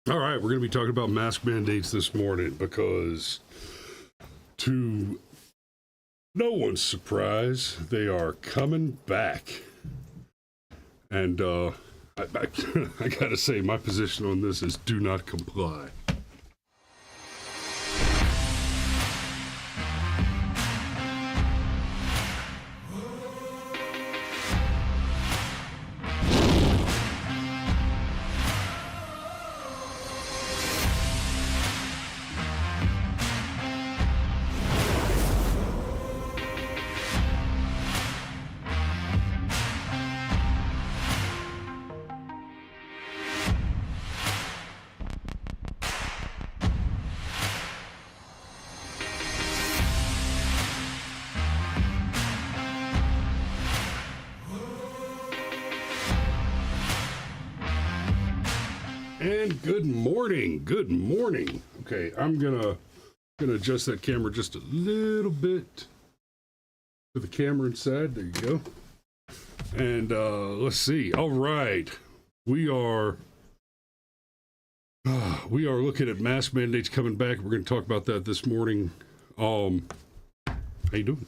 All right, we're going to be talking about mask mandates this morning because, to no one's surprise, they are coming back. And I got to say, my position on this is do not comply. And good morning. Okay, I'm gonna adjust that camera just a little bit to the camera inside. There you go. And let's see. All right, we are looking at mask mandates coming back. We're going to talk about that this morning. How you doing?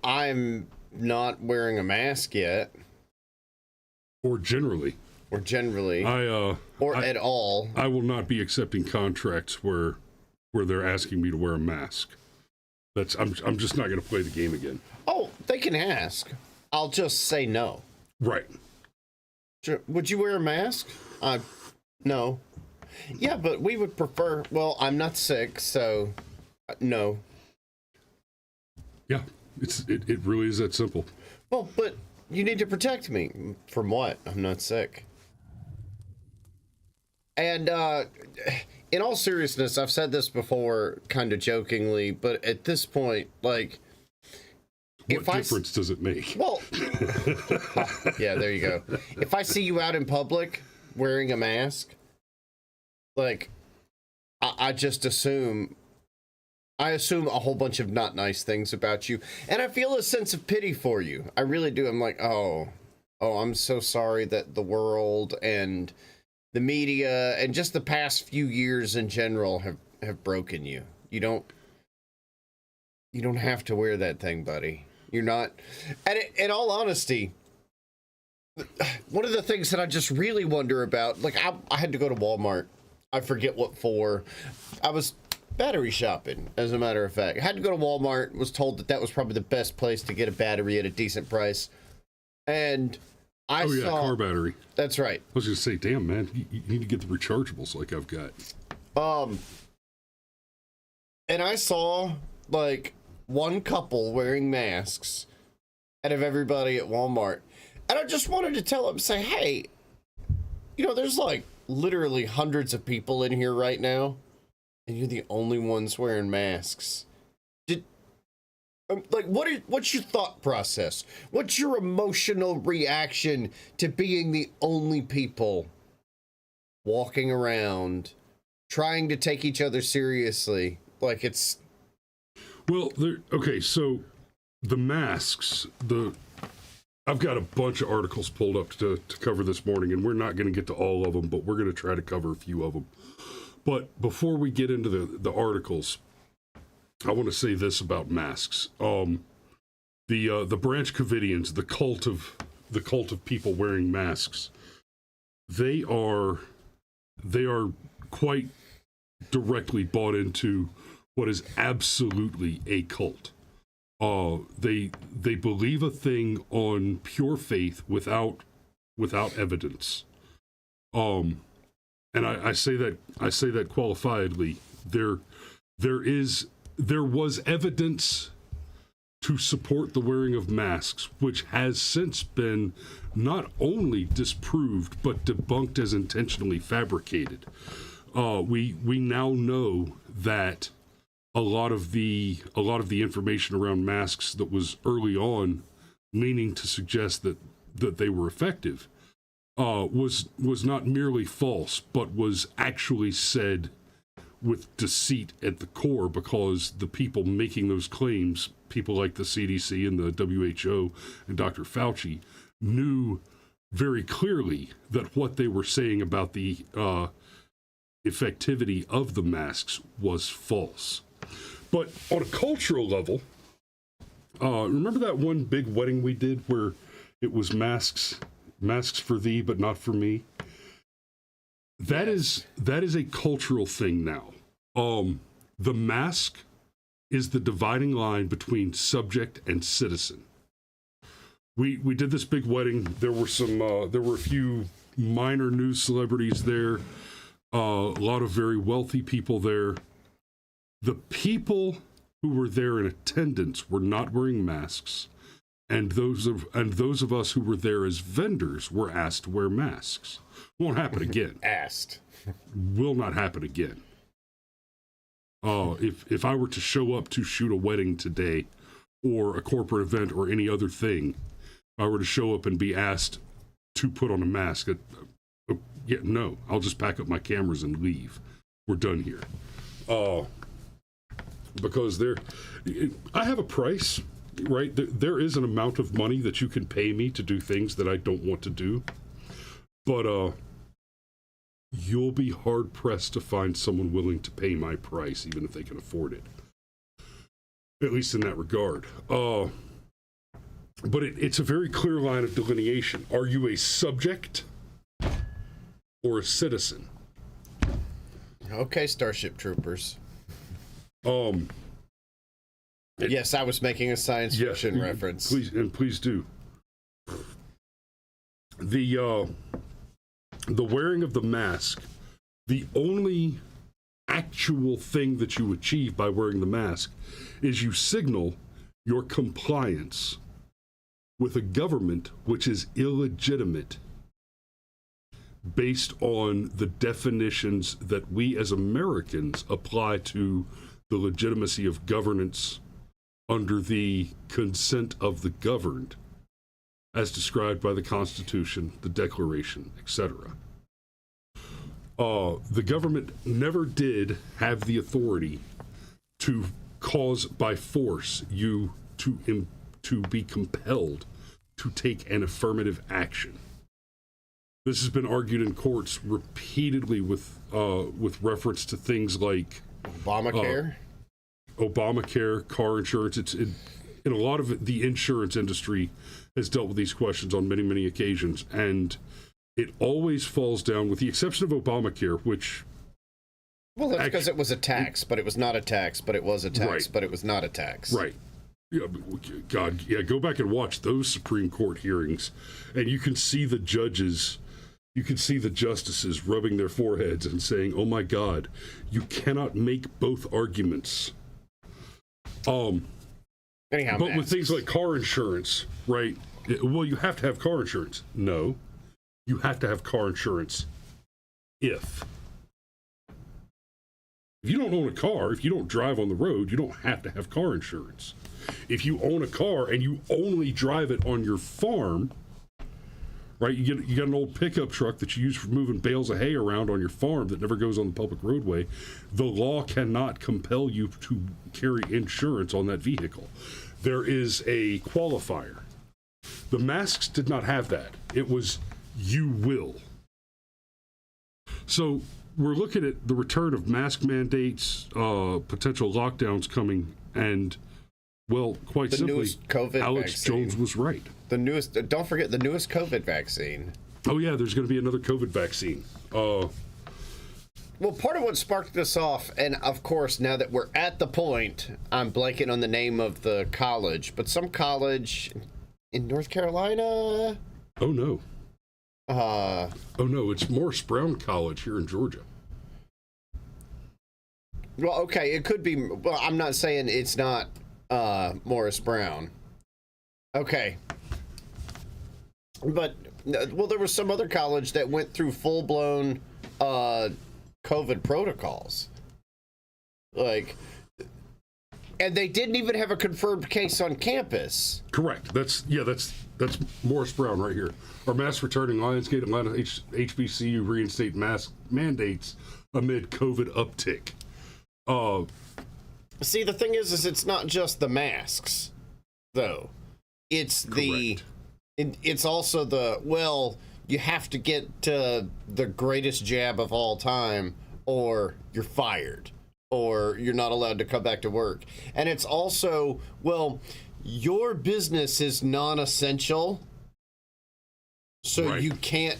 I'm not wearing a mask yet. Or generally, at all. I will not be accepting contracts where they're asking me to wear a mask. I'm just not going to play the game again. Oh, they can ask. I'll just say no. Right. Sure. Would you wear a mask? No. Yeah, but we would prefer. Well, I'm not sick, so no. Yeah, it really is that simple. Well, but you need to protect me from what? I'm not sick. And in all seriousness, I've said this before, kind of jokingly, but at this point, like, what difference does it make? Well, yeah, there you go. If I see you out in public wearing a mask, like, I just assume a whole bunch of not nice things about you, and I feel a sense of pity for you. I really do. I'm like, oh, I'm so sorry that the world and the media and just the past few years in general have broken you. You don't have to wear that thing, buddy. You're not. And in all honesty, one of the things that I just really wonder about, like, I had to go to Walmart. I forget what for. I was battery shopping, as a matter of fact. I had to go to Walmart, was told that was probably the best place to get a battery at a decent price. And I saw... car battery. That's right. I was going to say, damn, man, you need to get the rechargeables like I've got. And I saw, like, one couple wearing masks out of everybody at Walmart. And I just wanted to tell them, say, hey, there's, like, literally hundreds of people in here right now, and you're the only ones wearing masks. What's your thought process? What's your emotional reaction to being the only people walking around trying to take each other seriously? Like, it's... Well, okay, so the masks, I've got a bunch of articles pulled up to cover this morning, and we're not going to get to all of them, but we're going to try to cover a few of them. But before we get into the articles, I want to say this about masks. The Branch Covidians, the cult of people wearing masks, they are quite directly bought into what is absolutely a cult. They believe a thing on pure faith without evidence. And I say that qualifiedly. There was evidence to support the wearing of masks, which has since been not only disproved but debunked as intentionally fabricated. We now know that a lot of the information around masks that was early on leaning to suggest that they were effective was not merely false, but was actually said with deceit at the core, because the people making those claims, people like the CDC and the WHO and Dr. Fauci, knew very clearly that what they were saying about the effectivity of the masks was false. But on a cultural level, remember that one big wedding we did where it was masks for thee, but not for me? That is a cultural thing now. The mask is the dividing line between subject and citizen. We did this big wedding. There were a few minor news celebrities there, a lot of very wealthy people there. The people who were there in attendance were not wearing masks, and those of us who were there as vendors were asked to wear masks. Won't happen again. Asked. Will not happen again. If I were to show up to shoot a wedding today, or a corporate event, or any other thing, if I were to show up and be asked to put on a mask, no, I'll just pack up my cameras and leave. We're done here. Because I have a price, right? There is an amount of money that you can pay me to do things that I don't want to do. But you'll be hard pressed to find someone willing to pay my price, even if they can afford it. At least in that regard. But it's a very clear line of delineation. Are you a subject or a citizen? Okay, Starship Troopers. Yes, I was making a science fiction reference. Please do. The wearing of the mask, the only actual thing that you achieve by wearing the mask is you signal your compliance with a government which is illegitimate based on the definitions that we as Americans apply to the legitimacy of governance under the consent of the governed, as described by the Constitution, the Declaration, etc. The government never did have the authority to cause by force you to be compelled to take an affirmative action. This has been argued in courts repeatedly with reference to things like Obamacare, car insurance. In a lot of the insurance industry has dealt with these questions on many, many occasions, and it always falls down, with the exception of Obamacare, which... Well, that's because it was a tax, but it was not a tax, but it was a tax, right. But it was not a tax. Right. Yeah, God, yeah, go back and watch those Supreme Court hearings, and you can see the judges, you can see the justices rubbing their foreheads and saying, oh my God, you cannot make both arguments. Anyhow, but with things like car insurance, right? Well, you have to have car insurance. No, you have to have car insurance if you don't own a car, if you don't drive on the road, you don't have to have car insurance. If you own a car and you only drive it on your farm, right? You got an old pickup truck that you use for moving bales of hay around on your farm that never goes on the public roadway. The law cannot compel you to carry insurance on that vehicle. There is a qualifier. The masks did not have that. It was you will. So we're looking at the return of mask mandates, potential lockdowns coming, and, well, quite simply, Alex vaccine. Jones was right. The newest, don't forget the newest COVID vaccine. Oh, yeah, there's going to be another COVID vaccine. Well, part of what sparked this off, and of course, now that we're at the point, I'm blanking on the name of the college, but some college in North Carolina? Oh, no. Oh, no, it's Morris Brown College here in Georgia. Well, okay, it could be. Well, I'm not saying it's not Morris Brown. Okay. But, well, there was some other college that went through full-blown COVID protocols. Like, and they didn't even have a confirmed case on campus. Correct. That's Morris Brown right here. Our mask returning Lionsgate Atlanta HBCU reinstate mask mandates amid COVID uptick. See, the thing is it's not just the masks, though. It's It's also you have to get to the greatest jab of all time, or you're fired, or you're not allowed to come back to work. And it's also, your business is non-essential, so you can't.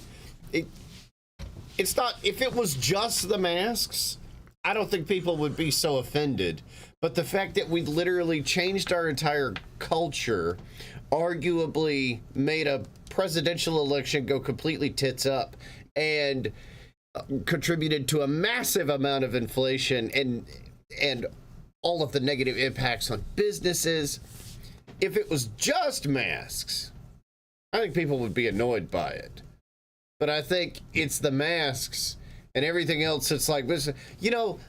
It's not. If it was just the masks, I don't think people would be so offended. But the fact that we literally changed our entire culture, arguably made a presidential election go completely tits up, and contributed to a massive amount of inflation and all of the negative impacts on businesses. If it was just masks, I think people would be annoyed by it. But I think it's the masks and everything else. It's like,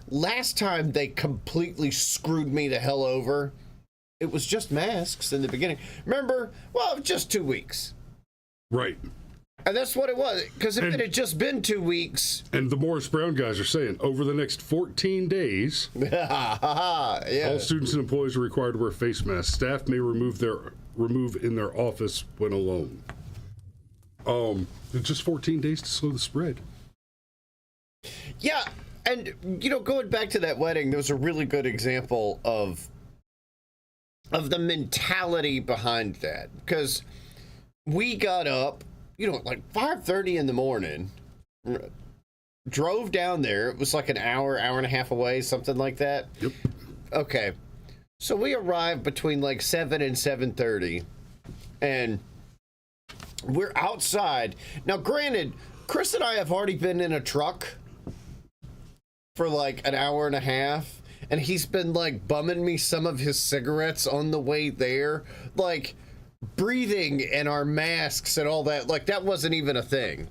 last time they completely screwed me the hell over, it was just masks in the beginning. Remember? Well, just 2 weeks. Right. And that's what it was. Because if it had just been 2 weeks. And the Morris Brown guys are saying over the next 14 days, all students and employees are required to wear face masks. Staff may remove in their office when alone. It's just 14 days to slow the spread. Yeah. And, going back to that wedding, there was a really good example of the mentality behind that. Because we got up, like 5:30 in the morning, drove down there. It was like an hour and a half away, something like that. Yep. Okay. So we arrived between like 7 and 7:30, and we're outside. Now, granted, Chris and I have already been in a truck for like an hour and a half, and he's been like bumming me some of his cigarettes on the way there. Like, breathing and our masks and all that, like that wasn't even a thing.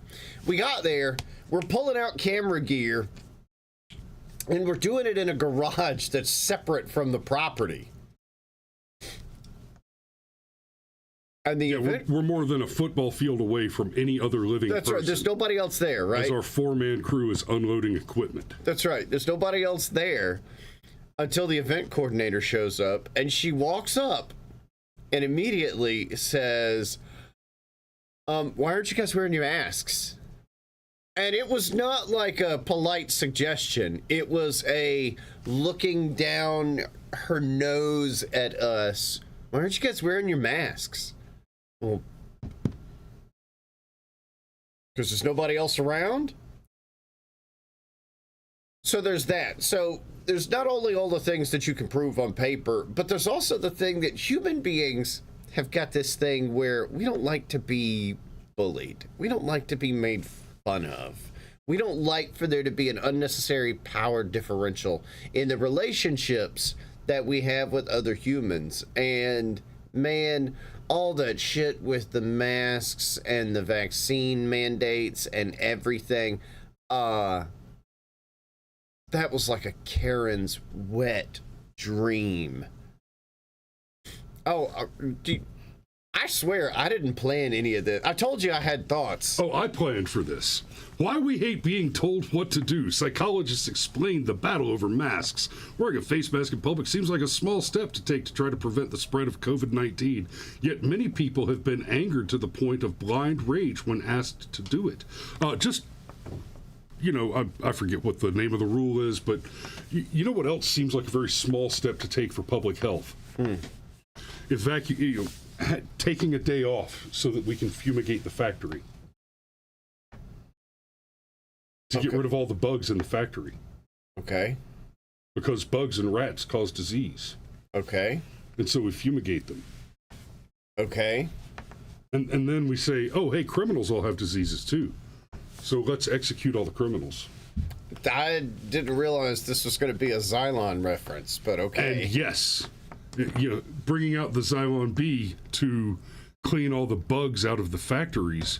We got there, we're pulling out camera gear, and we're doing it in a garage that's separate from the property. And we're more than a football field away from any other living person. That's right. There's nobody else there, right? As our 4-man crew is unloading equipment. That's right. There's nobody else there until the event coordinator shows up, and she walks up and immediately says, why aren't you guys wearing your masks? And it was not like a polite suggestion. It was a looking down her nose at us. Why aren't you guys wearing your masks? Well, because there's nobody else around? So there's that. So there's not only all the things that you can prove on paper, but there's also the thing that human beings have got this thing where we don't like to be bullied. We don't like to be made fun of. We don't like for there to be an unnecessary power differential in the relationships that we have with other humans. And man, all that shit with the masks and the vaccine mandates and everything, that was like a Karen's wet dream. Oh, I swear I didn't plan any of this. I told you I had thoughts. Oh, I planned for this. Why we hate being told what to do. Psychologists explained the battle over masks. Wearing a face mask in public seems like a small step to take to try to prevent the spread of COVID-19. Yet many people have been angered to the point of blind rage when asked to do it. I forget what the name of the rule is, but you know what else seems like a very small step to take for public health? Taking a day off so that we can fumigate the factory. To get rid of all the bugs in the factory. Okay. Because bugs and rats cause disease. Okay. And so we fumigate them. Okay. And then we say, oh, hey, criminals all have diseases too. So let's execute all the criminals. I didn't realize this was going to be a Xylon reference, but okay. And yes, bringing out the Xylon B to clean all the bugs out of the factories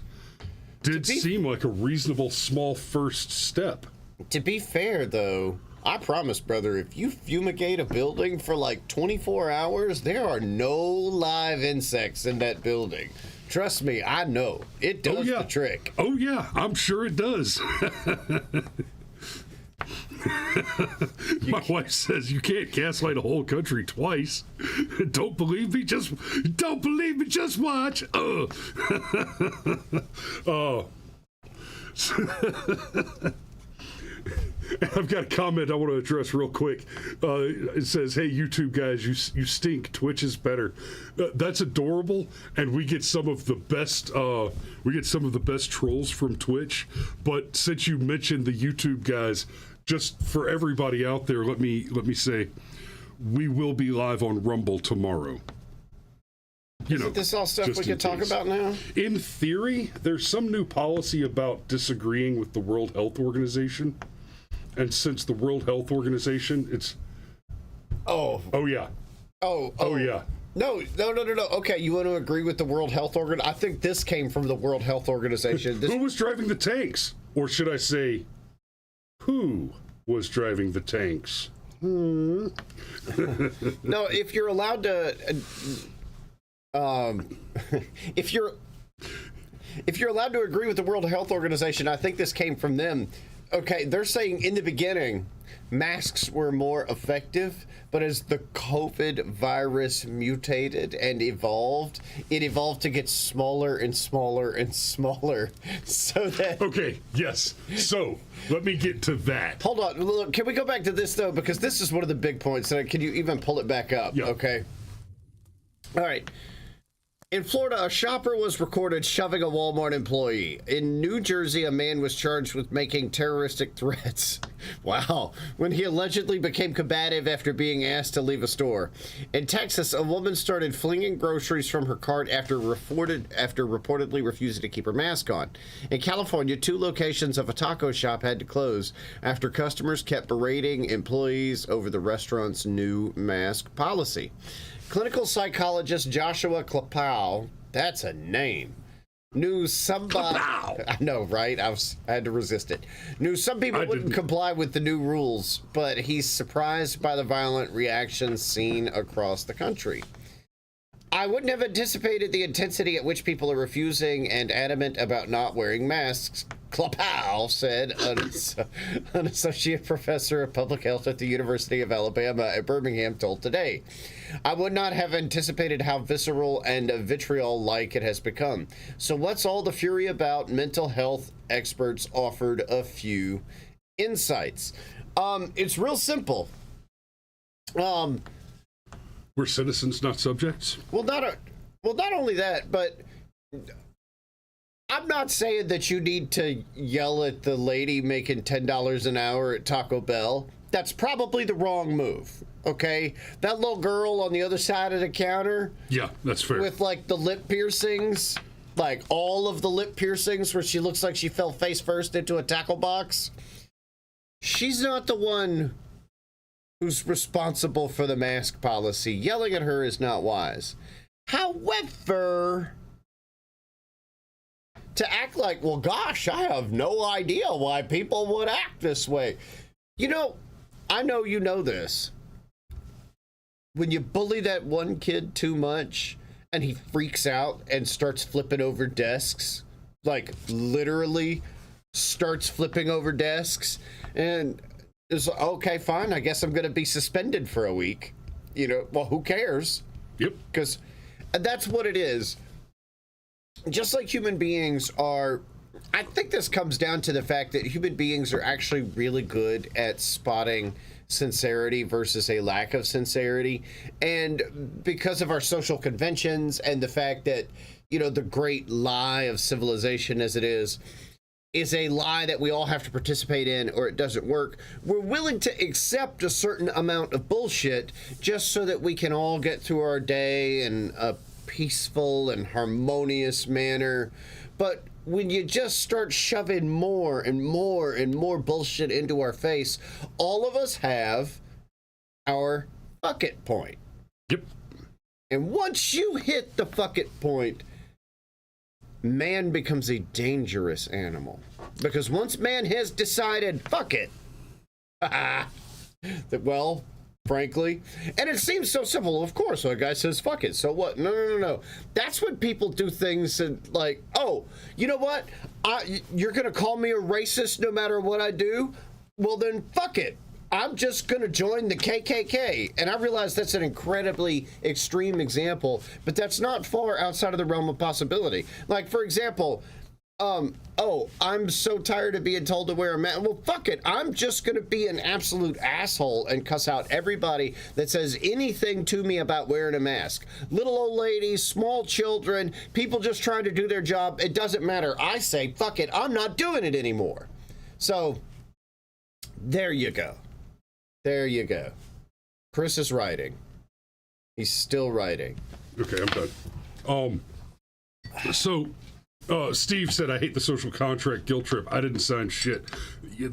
did seem like a reasonable small first step. To be fair, though, I promise, brother, if you fumigate a building for like 24 hours, there are no live insects in that building. Trust me, I know. It does the trick. Oh, yeah. I'm sure it does. My wife says you can't gaslight a whole country twice. Don't believe me? Just watch. Oh. I've got a comment I want to address real quick. It says, "Hey, YouTube guys, you stink. Twitch is better." That's adorable, and we get some of the best. We get some of the best trolls from Twitch. But since you mentioned the YouTube guys, just for everybody out there, let me say, we will be live on Rumble tomorrow. Isn't this all stuff we could talk about now? In theory, there's some new policy about disagreeing with the World Health Organization. And since the World Health Organization, it's... Oh yeah. Oh, yeah. No. Okay, you want to agree with the World Health Organization? I think this came from the World Health Organization. Who was driving the tanks? Or should I say, who was driving the tanks? No, if you're allowed to... if you're allowed to agree with the World Health Organization, I think this came from them. Okay, they're saying in the beginning, masks were more effective, but as the COVID virus mutated and evolved, it evolved to get smaller and smaller and smaller. So that... Okay, yes. So, let me get to that. Hold on. Look, can we go back to this, though? Because this is one of the big points. Can you even pull it back up? Yeah. Okay. All right. In Florida, a shopper was recorded shoving a Walmart employee. In New Jersey, a man was charged with making terroristic threats. Wow. When he allegedly became combative after being asked to leave a store. In Texas, a woman started flinging groceries from her cart after reportedly refusing to keep her mask on. In California, 2 locations of a taco shop had to close after customers kept berating employees over the restaurant's new mask policy. Clinical psychologist Joshua Klapow, that's a name, knew somebody... Klapow. I know, right? I had to resist it. Knew some people wouldn't comply with the new rules, but he's surprised by the violent reactions seen across the country. I wouldn't have anticipated the intensity at which people are refusing and adamant about not wearing masks, Klapow said, an associate professor of public health at the University of Alabama at Birmingham told Today. I would not have anticipated how visceral and vitriol-like it has become. So what's all the fury about? Mental health experts offered a few insights. It's real simple. We're citizens, not subjects? Well, not only that, but I'm not saying that you need to yell at the lady making $10 an hour at Taco Bell. That's probably the wrong move, okay? That little girl on the other side of the counter. Yeah, that's fair. With, like, the lip piercings, like all of the lip piercings where she looks like she fell face first into a tackle box. She's not the one who's responsible for the mask policy. Yelling at her is not wise. However, to act like, well, gosh, I have no idea why people would act this way. You know, I know you know this. When you bully that one kid too much and he freaks out and starts flipping over desks, like literally starts flipping over desks, and it's okay, fine, I guess I'm going to be suspended for a week. You know, well, who cares? Yep. Because that's what it is. Just like human beings are, I think this comes down to the fact that human beings are actually really good at spotting sincerity versus a lack of sincerity. And because of our social conventions and the fact that, you know, the great lie of civilization as it is a lie that we all have to participate in or it doesn't work, we're willing to accept a certain amount of bullshit just so that we can all get through our day in a peaceful and harmonious manner. But when you just start shoving more and more and more bullshit into our face, all of us have our fuck it point. Yep. And once you hit the fuck it point, man becomes a dangerous animal. Because once man has decided, fuck it, that, well, frankly, and it seems so simple, of course, so a guy says, fuck it, so what? No. That's when people do things and like, oh, you know what? You're going to call me a racist no matter what I do? well, then fuck it. I'm just going to join the KKK. And I realize that's an incredibly extreme example, but that's not far outside of the realm of possibility. Like, for example, I'm so tired of being told to wear a mask. Well, fuck it. I'm just going to be an absolute asshole and cuss out everybody that says anything to me about wearing a mask. Little old ladies, small children, people just trying to do their job. It doesn't matter. I say, fuck it. I'm not doing it anymore. So, there you go. There you go. Chris is writing. He's still writing. Okay, I'm done. So, Steve said, I hate the social contract guilt trip. I didn't sign shit.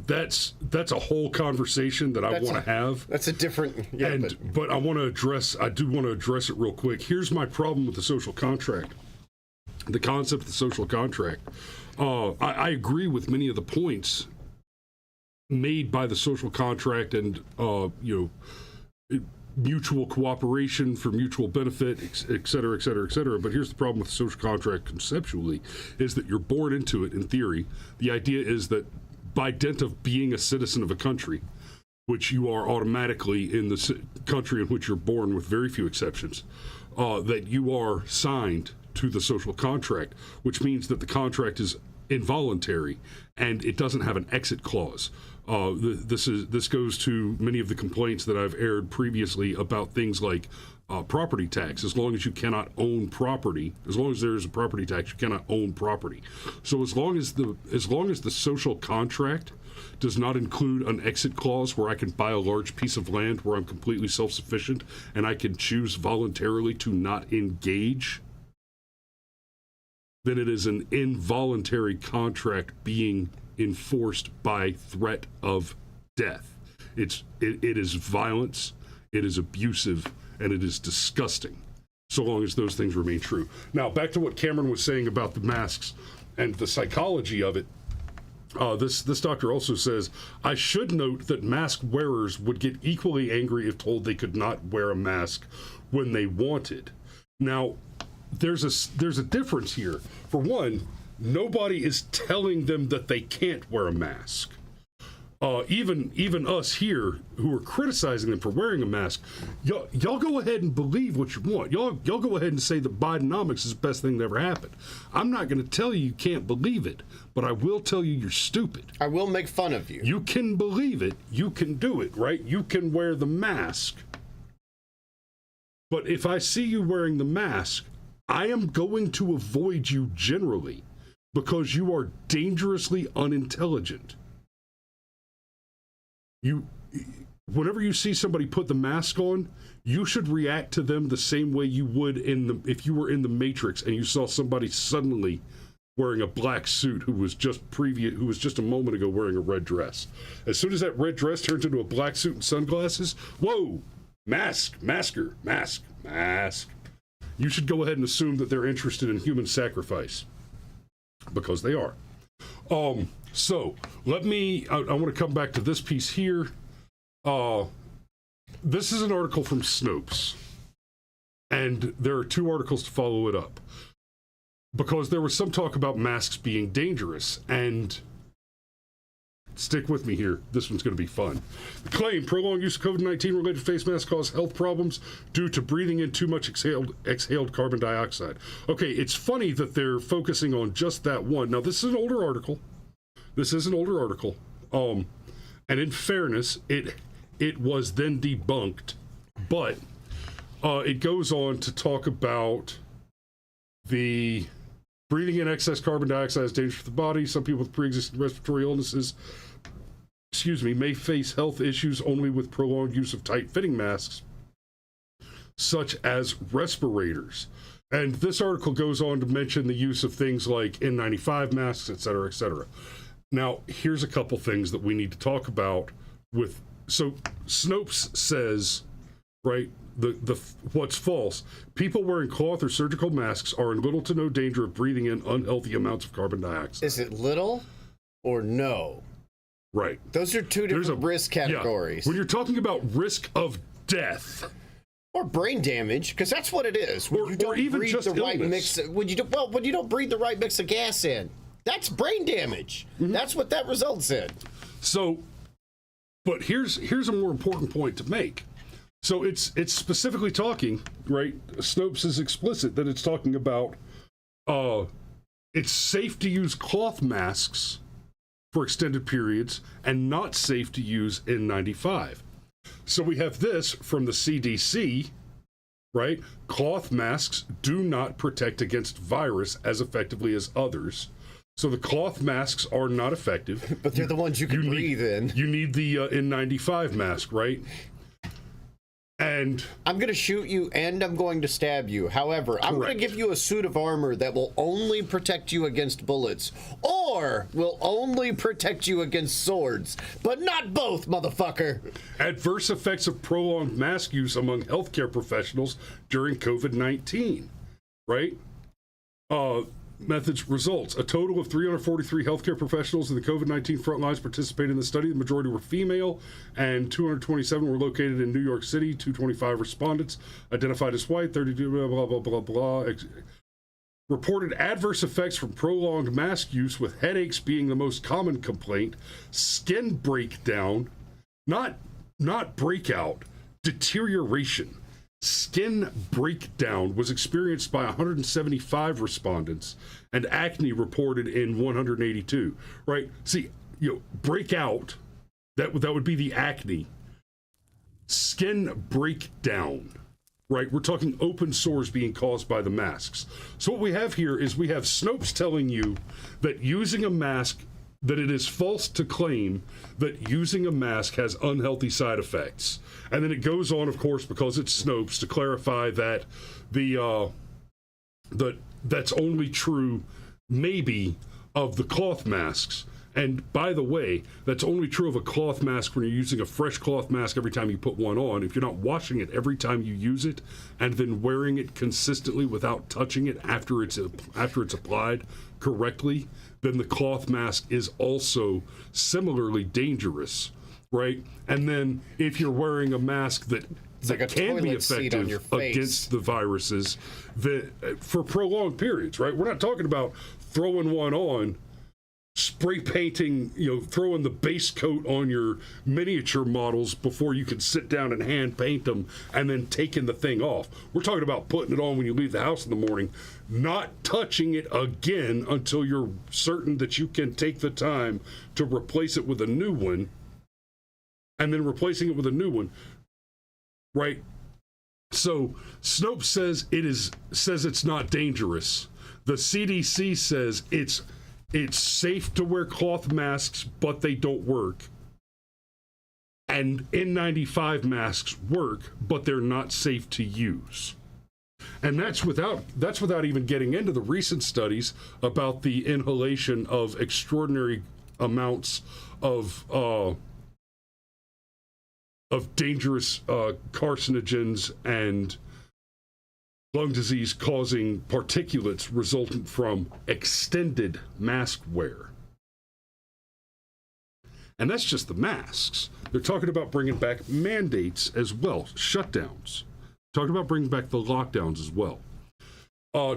That's a whole conversation that I want to have. That's a different... Yeah, but I do want to address it real quick. Here's my problem with the social contract. The concept of the social contract. I agree with many of the points made by the social contract and mutual cooperation for mutual benefit, et cetera, et cetera, et cetera. But here's the problem with the social contract conceptually, is that you're born into it in theory. The idea is that by dint of being a citizen of a country, which you are automatically in the country in which you're born with very few exceptions, that you are signed to the social contract, which means that the contract is involuntary and it doesn't have an exit clause. This goes to many of the complaints that I've aired previously about things like property tax. As long as you cannot own property, as long as there is a property tax, you cannot own property. So as long as the social contract does not include an exit clause where I can buy a large piece of land where I'm completely self-sufficient and I can choose voluntarily to not engage, then it is an involuntary contract being enforced by threat of death. It is violence, it is abusive, and it is disgusting, so long as those things remain true. Now, back to what Cameron was saying about the masks and the psychology of it. This doctor also says, I should note that mask wearers would get equally angry if told they could not wear a mask when they wanted. Now, there's a difference here. For one, nobody is telling them that they can't wear a mask. Even us here who are criticizing them for wearing a mask, y'all go ahead and believe what you want. Y'all go ahead and say that Bidenomics is the best thing that ever happened. I'm not going to tell you can't believe it, but I will tell you you're stupid. I will make fun of you. You can believe it. You can do it, right? You can wear the mask. But if I see you wearing the mask, I am going to avoid you generally because you are dangerously unintelligent. Whenever you see somebody put the mask on, you should react to them the same way you would if you were in the Matrix and you saw somebody suddenly wearing a black suit who was just a moment ago wearing a red dress. As soon as that red dress turns into a black suit and sunglasses, whoa, mask, masker, mask, mask. You should go ahead and assume that they're interested in human sacrifice, because they are. So I want to come back to this piece here. This is an article from Snopes, and there are two articles to follow it up, because there was some talk about masks being dangerous, and stick with me here. This one's going to be fun. The claim, prolonged use of COVID-19 related face masks cause health problems due to breathing in too much exhaled carbon dioxide. Okay, it's funny that they're focusing on just that one. Now, this is an older article. And in fairness, it was then debunked, but it goes on to talk about the breathing in excess carbon dioxide is dangerous for the body. Some people with pre-existing respiratory illnesses, may face health issues only with prolonged use of tight-fitting masks, such as respirators. And this article goes on to mention the use of things like N95 masks, et cetera, et cetera. Now, here's a couple things that we need to talk about with. So Snopes says, right, the what's false. People wearing cloth or surgical masks are in little to no danger of breathing in unhealthy amounts of carbon dioxide. Is it little or no? Right. Those are two different risk categories. Yeah. When you're talking about risk of death. Or brain damage, because that's what it is. When you don't even breathe just the right illness. mix. When you don't breathe the right mix of gas in, that's brain damage. Mm-hmm. That's what that results in. So But here's a more important point to make. So it's specifically talking, right? Snopes is explicit that it's talking about it's safe to use cloth masks for extended periods and not safe to use N95. So we have this from the CDC, right? Cloth masks do not protect against virus as effectively as others. So the cloth masks are not effective. But they're the ones you can breathe in. You need the N95 mask, right? And I'm going to shoot you and I'm going to stab you. However, I'm going to give you a suit of armor that will only protect you against bullets or will only protect you against swords, but not both, motherfucker. Adverse effects of prolonged mask use among healthcare professionals during COVID-19, right? Methods, results. A total of 343 healthcare professionals in the COVID-19 front lines participated in the study. The majority were female, and 227 were located in New York City. 225 respondents identified as white, 32, blah, blah, blah, blah, blah. Reported adverse effects from prolonged mask use, with headaches being the most common complaint, skin breakdown, not breakout, deterioration. Skin breakdown was experienced by 175 respondents, and acne reported in 182. Right? See, breakout, that would be the acne. Skin breakdown, right? We're talking open sores being caused by the masks. So what we have here is we have Snopes telling you that using a mask, that it is false to claim that using a mask has unhealthy side effects. And then it goes on, of course, because it's Snopes, to clarify that that's only true, maybe, of the cloth masks. And by the way, that's only true of a cloth mask when you're using a fresh cloth mask every time you put one on. If you're not washing it every time you use it and then wearing it consistently without touching it after it's applied correctly, then the cloth mask is also similarly dangerous, right? And then if you're wearing a mask that like can be effective against the viruses for prolonged periods, right? We're not talking about throwing one on, spray painting, throwing the base coat on your miniature models before you can sit down and hand paint them and then taking the thing off. We're talking about putting it on when you leave the house in the morning, not touching it again until you're certain that you can take the time to replace it with a new one, and then replacing it with a new one, right? So Snopes says it's not dangerous. The CDC says it's safe to wear cloth masks, but they don't work. And N95 masks work, but they're not safe to use. And that's without even getting into the recent studies about the inhalation of extraordinary amounts of dangerous carcinogens and lung disease causing particulates resultant from extended mask wear. And that's just the masks. They're talking about bringing back mandates as well, shutdowns. Talking about bringing back the lockdowns as well.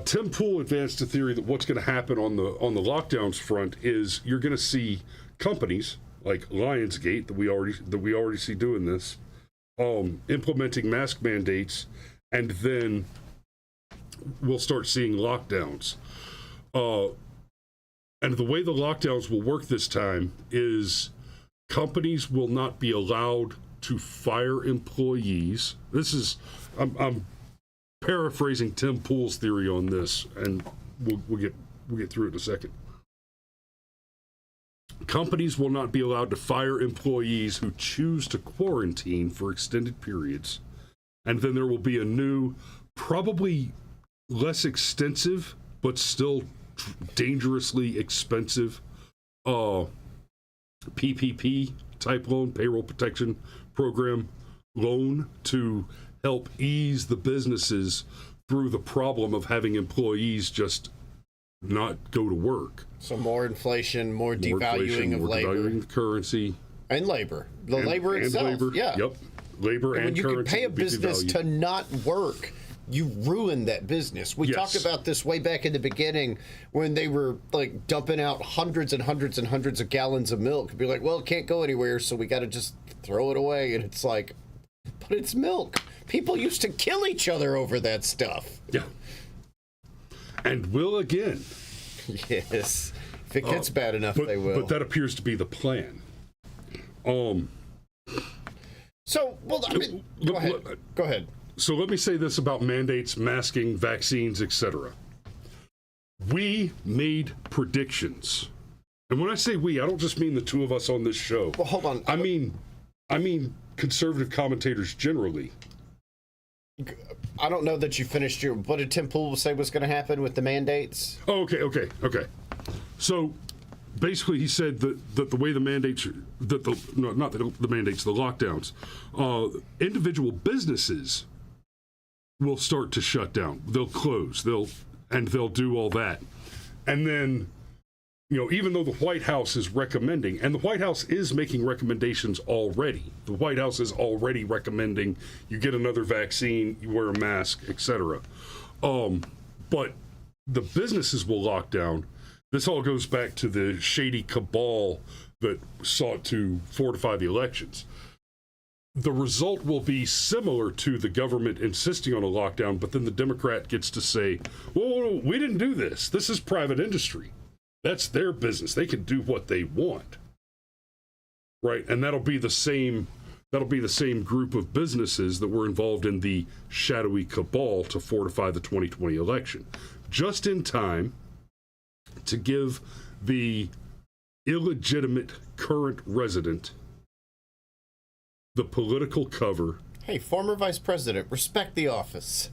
Tim Pool advanced a theory that what's going to happen on the lockdowns front is you're going to see companies like Lionsgate that we already see doing this, implementing mask mandates, and then we'll start seeing lockdowns. And the way the lockdowns will work this time is companies will not be allowed to fire employees. I'm paraphrasing Tim Pool's theory on this, and we'll get through it in a second. Companies will not be allowed to fire employees who choose to quarantine for extended periods. And then there will be a new, probably less extensive, but still dangerously expensive PPP type loan, payroll protection program loan, to help ease the businesses through the problem of having employees just not go to work. So more inflation, more devaluing of labor. Devaluing currency. And labor. Labor itself. Labor, yeah. Yep. Labor and currency. When you can pay a business to not work, you ruin that business. We talked about this way back in the beginning when they were dumping out hundreds and hundreds and hundreds of gallons of milk. Be like, well, it can't go anywhere, so we got to just throw it away, and it's like, but it's milk. People used to kill each other over that stuff. Yeah. And will again. Yes. If it gets bad enough, they will. But that appears to be the plan. So, well, I mean, go ahead. So let me say this about mandates, masking, vaccines, etc. We made predictions. And when I say we, I don't just mean the two of us on this show. Well, hold on. I mean conservative commentators generally. I don't know that you finished your... What did Tim Pool say was going to happen with the mandates? Oh, okay. So basically he said that the way the mandates... not the mandates, the lockdowns. Individual businesses will start to shut down. They'll close. They'll do all that. And then, even though the White House is recommending, and the White House is making recommendations already. The White House is already recommending you get another vaccine, you wear a mask, etc. But the businesses will lock down. This all goes back to the shady cabal that sought to fortify the elections. The result will be similar to the government insisting on a lockdown, but then the Democrat gets to say, well, we didn't do this. This is private industry. That's their business. They can do what they want. Right? And that'll be the same group of businesses that were involved in the shadowy cabal to fortify the 2020 election. Just in time to give the illegitimate current resident the political cover. Hey, former vice president, respect the office.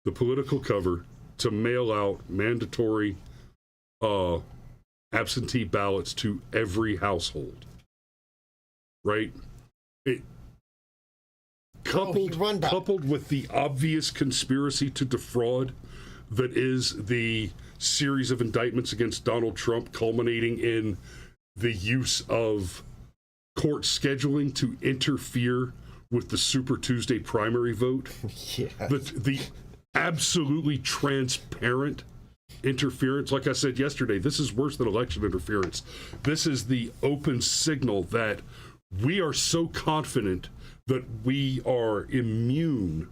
The political cover to mail out mandatory absentee ballots to every household. Right? Coupled with the obvious conspiracy to defraud that is the series of indictments against Donald Trump, culminating in the use of court scheduling to interfere with the Super Tuesday primary vote. Yeah. The absolutely transparent interference. Like I said yesterday, this is worse than election interference. This is the open signal that we are so confident that we are immune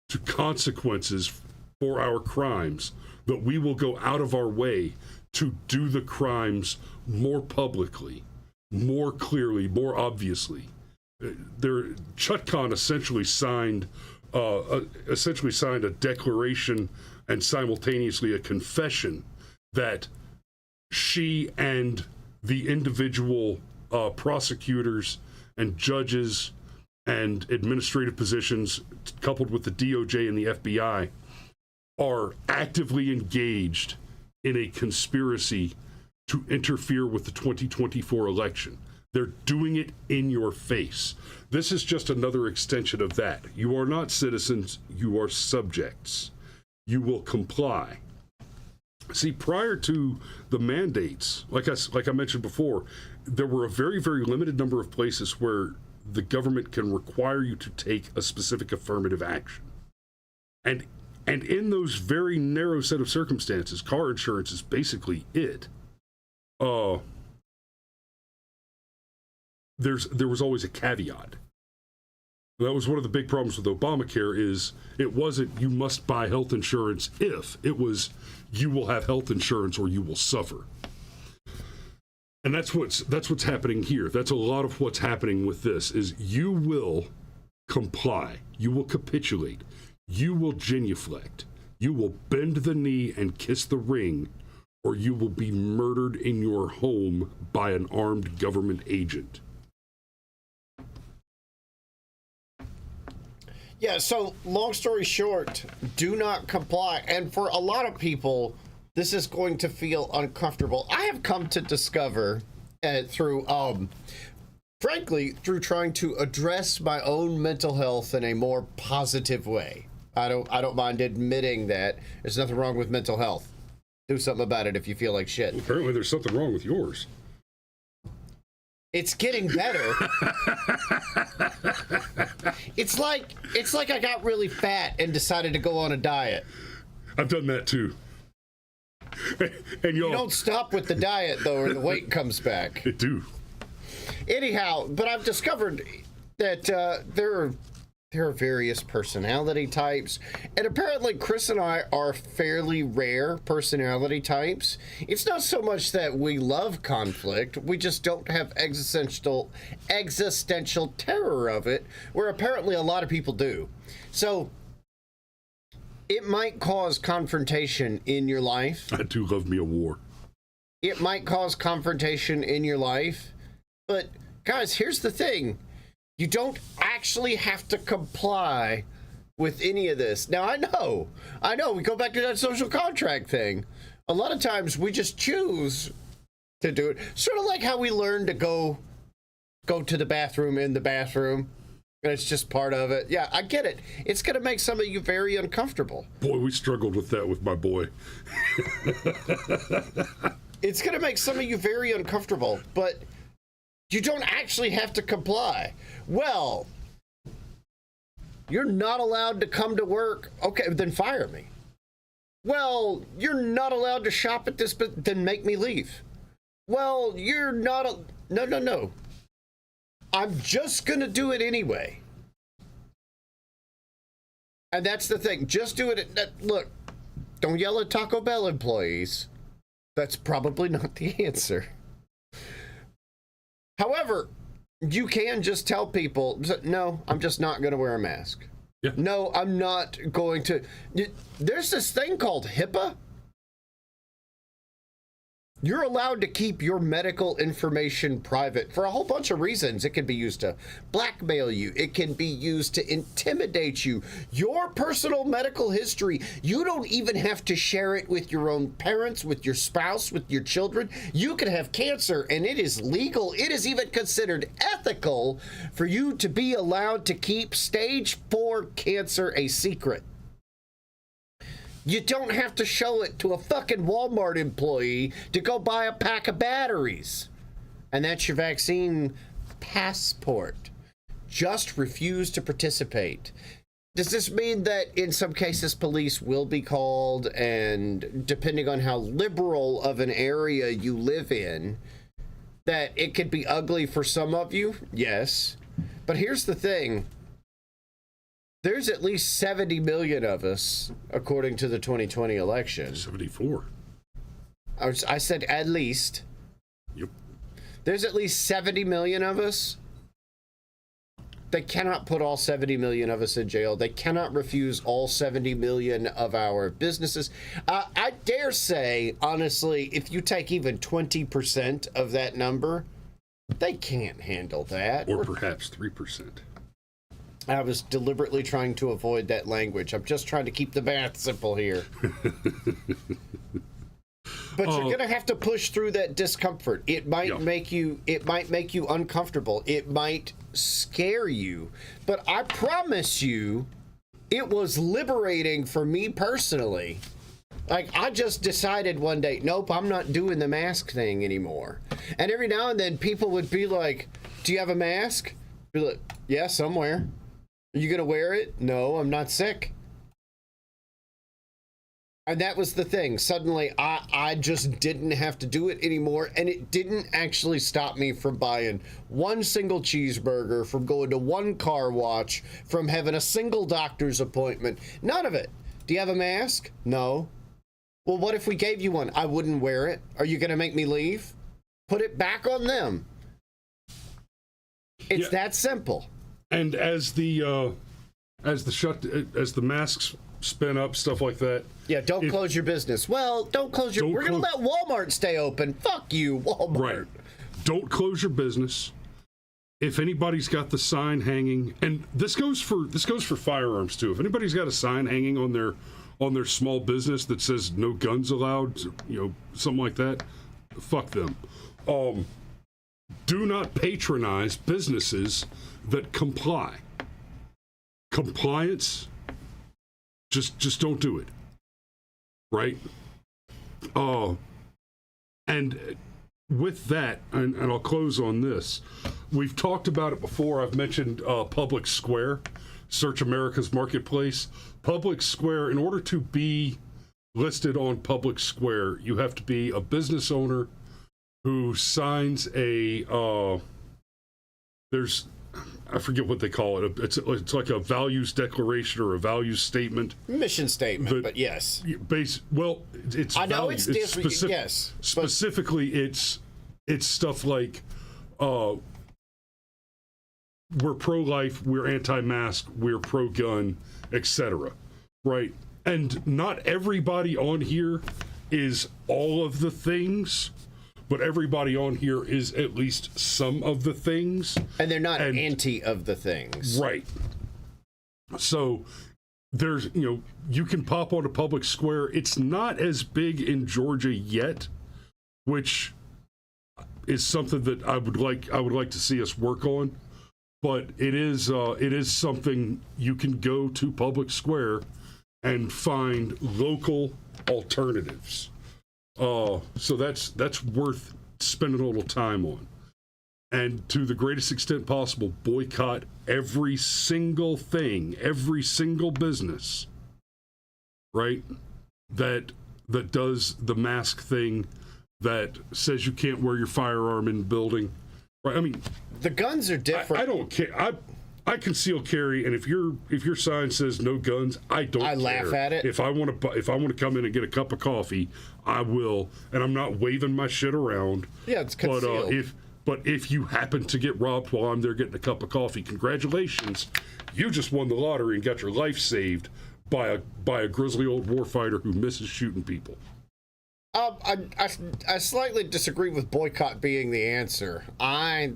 to consequences for our crimes that we will go out of our way to do the crimes more publicly, more clearly, more obviously. Chutkan essentially signed a declaration and simultaneously a confession that she and the individual prosecutors and judges and administrative positions, coupled with the DOJ and the FBI, are actively engaged in a conspiracy to interfere with the 2024 election. They're doing it in your face. This is just another extension of that. You are not citizens, you are subjects. You will comply. See, prior to the mandates, like I mentioned before, there were a very, very limited number of places where the government can require you to take a specific affirmative action. And in those very narrow set of circumstances, car insurance is basically it. There was always a caveat. That was one of the big problems with Obamacare is it wasn't you must buy health insurance if. It was you will have health insurance or you will suffer. And that's what's happening here. That's a lot of what's happening with this is you will comply. You will capitulate. You will genuflect. You will bend the knee and kiss the ring, or you will be murdered in your home by an armed government agent. Yeah, so long story short, do not comply. And for a lot of people, this is going to feel uncomfortable. I have come to discover through trying to address my own mental health in a more positive way. I don't mind admitting that there's nothing wrong with mental health. Do something about it if you feel like shit. Apparently there's something wrong with yours. It's getting better. It's like I got really fat and decided to go on a diet. I've done that too. And you don't stop with the diet though, or the weight comes back. It do. Anyhow, but I've discovered that there are various personality types, and apparently Chris and I are fairly rare personality types. It's not so much that we love conflict, we just don't have existential terror of it, where apparently a lot of people do. So it might cause confrontation in your life. I do love me a war. It might cause confrontation in your life, but guys, here's the thing. You don't actually have to comply with any of this. Now, I know, we go back to that social contract thing. A lot of times we just choose to do it. Sort of like how we learn to go to the bathroom in the bathroom. And it's just part of it. Yeah, I get it. It's going to make some of you very uncomfortable. Boy, we struggled with that with my boy. It's going to make some of you very uncomfortable, but you don't actually have to comply. Well, you're not allowed to come to work. Okay, then fire me. Well, you're not allowed to shop at this, but then make me leave. Well, you're not No. I'm just going to do it anyway. And that's the thing. Just do it. Look, don't yell at Taco Bell employees. That's probably not the answer. However, you can just tell people, no, I'm just not going to wear a mask. Yeah. No, I'm not going to. There's this thing called HIPAA. You're allowed to keep your medical information private for a whole bunch of reasons. It can be used to blackmail you. It can be used to intimidate you. Your personal medical history, you don't even have to share it with your own parents, with your spouse, with your children. You can have cancer, and it is legal. It is even considered ethical for you to be allowed to keep stage 4 cancer a secret. You don't have to show it to a fucking Walmart employee to go buy a pack of batteries. And that's your vaccine passport. Just refuse to participate. Does this mean that in some cases police will be called, and depending on how liberal of an area you live in, that it could be ugly for some of you? Yes. But here's the thing. There's at least 70 million of us, according to the 2020 election. 74. I said at least. Yep. There's at least 70 million of us. They cannot put all 70 million of us in jail. They cannot refuse all 70 million of our businesses. I dare say, honestly, if you take even 20% of that number, they can't handle that. Or perhaps 3%. I was deliberately trying to avoid that language. I'm just trying to keep the math simple here. But you're going to have to push through that discomfort. It might make you uncomfortable. It might scare you. But I promise you, it was liberating for me personally. Like, I just decided one day, nope, I'm not doing the mask thing anymore. And every now and then people would be like, do you have a mask? Be like, yeah, somewhere. Are you going to wear it? No, I'm not sick. And that was the thing. Suddenly, I just didn't have to do it anymore. And it didn't actually stop me from buying one single cheeseburger, from going to one car wash, from having a single doctor's appointment. None of it. Do you have a mask? No. Well, what if we gave you one? I wouldn't wear it. Are you going to make me leave? Put it back on them. It's that simple. And as the masks spin up, stuff like that. Yeah, don't close your business. Well, don't close your. We're gonna let Walmart stay open. Fuck you, Walmart. Right. Don't close your business. If anybody's got the sign hanging, and this goes for firearms too. If anybody's got a sign hanging on their small business that says no guns allowed, something like that, fuck them. Do not patronize businesses that comply. Compliance, just don't do it. Right? And with that, and I'll close on this, we've talked about it before. I've mentioned Public Square, Search America's Marketplace. Public Square, in order to be listed on Public Square, you have to be a business owner who signs a there's, I forget what they call it. It's like a values declaration or a values statement. Mission statement, but yes. Well, it's I know values. it's different. Yes, specifically, it's stuff like we're pro-life, we're anti-mask, we're pro-gun, etc. Right? And not everybody on here is all of the things, but everybody on here is at least some of the things. And they're not anti of the things. Right. So there's, you can pop on a public square. It's not as big in Georgia yet, which is something that I would like to see us work on. But it is something you can go to public square and find local alternatives. So that's worth spending a little time on. And to the greatest extent possible, boycott every single thing, every single business, right? That does the mask thing, that says you can't wear your firearm in the building. Right? I mean, the guns are different. I don't care. I conceal carry, and if your sign says no guns, I don't care. I laugh at it. If I want to come in and get a cup of coffee, I will, and I'm not waving my shit around. Yeah, it's concealed. But if you happen to get robbed while I'm there getting a cup of coffee, congratulations, you just won the lottery and got your life saved by a grizzly old warfighter who misses shooting people. I slightly disagree with boycott being the answer. I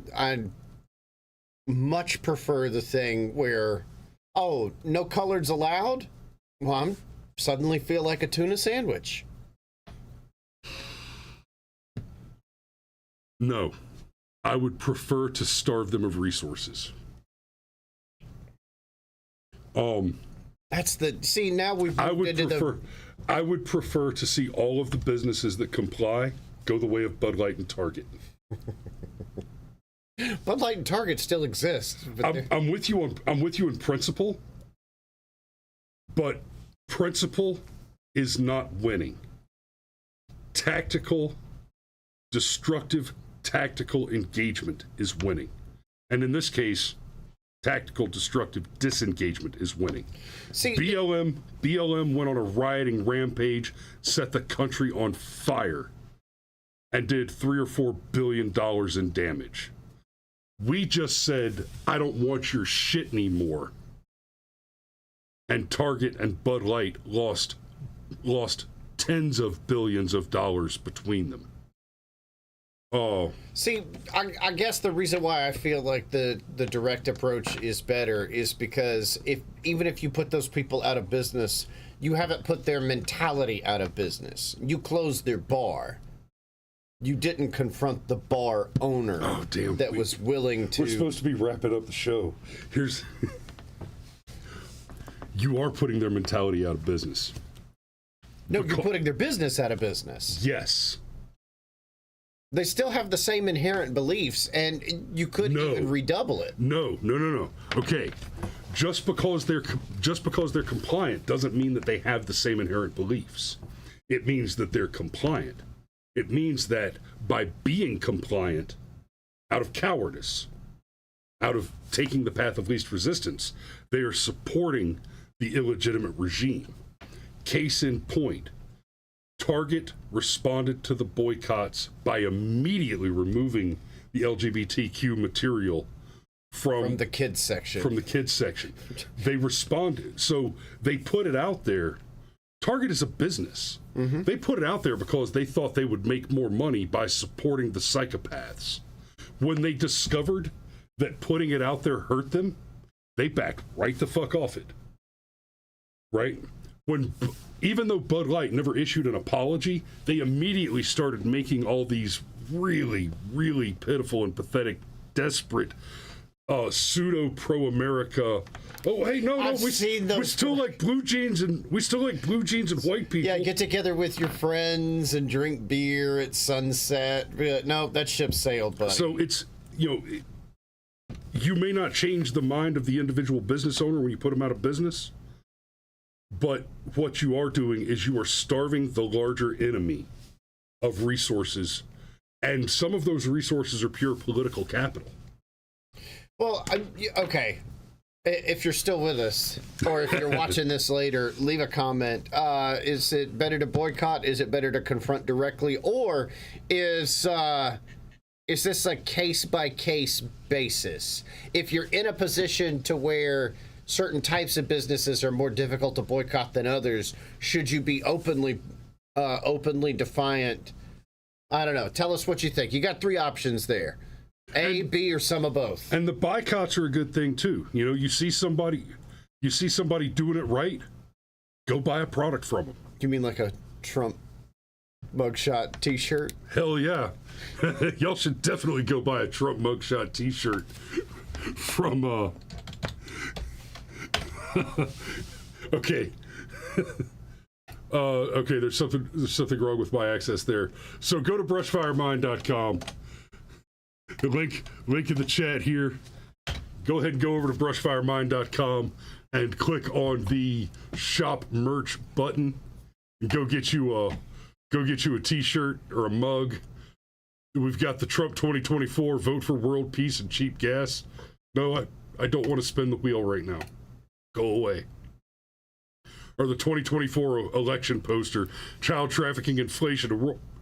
much prefer the thing where, oh, no coloreds allowed? Well, I'm suddenly feel like a tuna sandwich. No, I would prefer to starve them of resources. That's the, see, now we've moved into I would prefer to see all of the businesses that comply go the way of Bud Light and Target. Bud Light and Target still exist. I'm with you in principle, but principle is not winning. Destructive tactical engagement is winning. And in this case, tactical destructive disengagement is winning. See, BLM went on a rioting rampage, set the country on fire, and did $3 or $4 billion in damage. We just said, I don't want your shit anymore. And Target and Bud Light lost tens of billions of dollars between them. Oh. See, I guess the reason why I feel like the direct approach is better is because even if you put those people out of business, you haven't put their mentality out of business. You closed their bar. You didn't confront the bar owner that was willing to... We're supposed to be wrapping up the show. You are putting their mentality out of business. No, you're putting their business out of business. Yes. They still have the same inherent beliefs, and you could even redouble it. No. Okay. Just because they're compliant doesn't mean that they have the same inherent beliefs. It means that they're compliant. It means that by being compliant, out of cowardice, out of taking the path of least resistance, they are supporting the illegitimate regime. Case in point, Target responded to the boycotts by immediately removing the LGBTQ material from the kids section. They responded. So they put it out there. Target is a business. Mm-hmm. They put it out there because they thought they would make more money by supporting the psychopaths. When they discovered that putting it out there hurt them, they backed right the fuck off it. Right? Even though Bud Light never issued an apology, they immediately started making all these really, really pitiful and pathetic, desperate, pseudo pro-America. Oh, hey, no, we still like blue jeans and white people. Yeah, get together with your friends and drink beer at sunset. No, that ship sailed, buddy. So it's, you may not change the mind of the individual business owner when you put them out of business, but what you are doing is you are starving the larger enemy of resources, and some of those resources are pure political capital. Well, okay. If you're still with us, or if you're watching this later, leave a comment. Is it better to boycott? Is it better to confront directly? Or is this a case-by-case basis? If you're in a position to where certain types of businesses are more difficult to boycott than others, should you be openly defiant? I don't know. Tell us what you think. You got three options there. A, B, or some of both. And the boycotts are a good thing too. You know, you see somebody doing it right, go buy a product from them. You mean like a Trump mugshot T-shirt? Hell yeah. Y'all should definitely go buy a Trump mugshot T-shirt from okay. Okay, there's something wrong with my access there. So go to brushfiremind.com. The link in the chat here. Go ahead and go over to brushfiremind.com and click on the shop merch button and go get you a T-shirt or a mug. We've got the Trump 2024 vote for world peace and cheap gas. No, I don't want to spin the wheel right now. Go away. Or the 2024 election poster, child trafficking, inflation,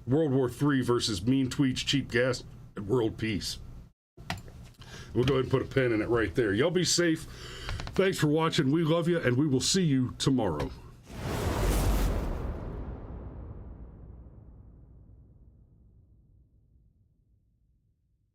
World War III versus mean tweets, cheap gas, and world peace. We'll go ahead and put a pin in it right there. Y'all be safe. Thanks for watching. We love you, and we will see you tomorrow.